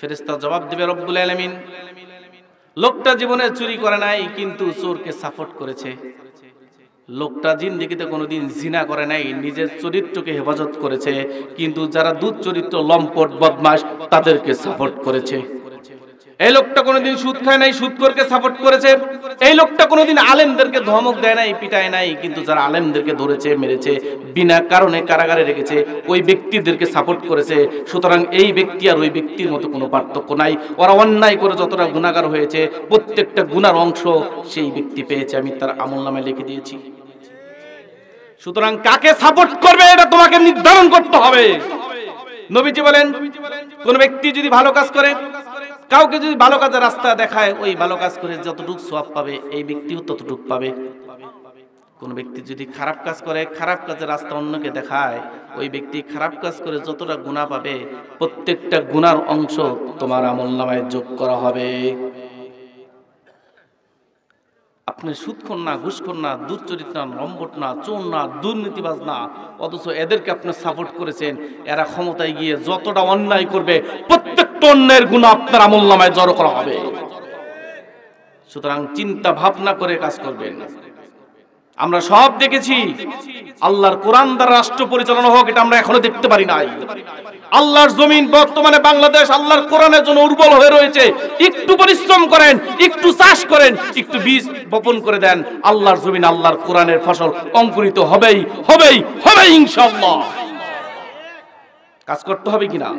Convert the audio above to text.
ফেরেশতা জবাব দিবে রব্বুল আলামিন, লোকটা জীবনে চুরি করে নাই কিন্তু চোরকে সাপোর্ট করেছে, লোকটা জিন্দেগিতে কোনোদিন জিনা করে নাই, নিজের চরিত্রকে হেফাজত করেছে, কিন্তু যারা দুধ চরিত্র লম্পট বদমাশ তাদেরকে সাপোর্ট করেছে। এই লোকটা কোনোদিন সুদ খায় নাই, সুদখোরকে সাপোর্ট করেছে। এই লোকটা কোনোদিন আলেমদেরকে ধমক দেয় নাই, পিটায় নাই, কিন্তু যারা আলেমদেরকে ধরেছে, মেরেছে, বিনা কারণে কারাগারে রেখেছে, ওই ব্যক্তিদেরকে সাপোর্ট করেছে। সুতরাং এই ব্যক্তি আর ওই ব্যক্তির মতো কোনো পার্থক্য নাই। ওরা অন্যায় করে যতটা গুনাহগার হয়েছে, প্রত্যেকটা গুনার অংশ সেই ব্যক্তি পেয়েছে, আমি তার আমলনামায় লিখে দিয়েছি। সুতরাং কাকে সাপোর্ট করবে এটা তোমাকে নির্ধারণ করতে হবে। নবীজি বলেন, কোন ব্যক্তি যদি ভালো কাজ করে, কাউকে যদি ভালো কাজের রাস্তা দেখায়, ওই ভালো কাজ করে যতটুকু সওয়াব পাবে এই ব্যক্তিও ততটুকু পাবে। কোন ব্যক্তি যদি খারাপ কাজ করে, খারাপ কাজের রাস্তা অন্যকে দেখায়, ওই ব্যক্তি খারাপ কাজ করে যতটা গুনাহ পাবে, প্রত্যেকটা গুনার অংশ তোমার আমলনামায় যোগ করা হবে। আপনি সুদখোর না, ঘুষখোর না, দুর্চরিত্র না, লম্পট না, চোর না, দুর্নীতিবাজ না, অথচ এদেরকে আপনি সাপোর্ট করেছেন। এরা ক্ষমতায় গিয়ে যতটা অন্যায় করবে, প্রত্যেকটা অন্যায়ের গুনাহ আপনার আমলনামায় জড়ো করা হবে। সুতরাং চিন্তা ভাবনা করে কাজ করবেন। আমরা সব দেখেছি, আল্লাহর কোরআন দ্বারা রাষ্ট্র পরিচালনা হোক, এটা আমরা এখনো দেখতে পারি নাই। আল্লাহর জমিন বর্তমানে বাংলাদেশ আল্লাহর কোরআনের জন্য উর্বর হয়ে রয়েছে। একটু পরিশ্রম করেন, একটু চাষ করেন, একটু বীজ বপন করে দেন, আল্লাহর জমিন আল্লাহর কোরআনের ফসল অঙ্কুরিত হবেই, হবেই, হবেই ইনশাআল্লাহ। কাজ করতে হবে কিনা?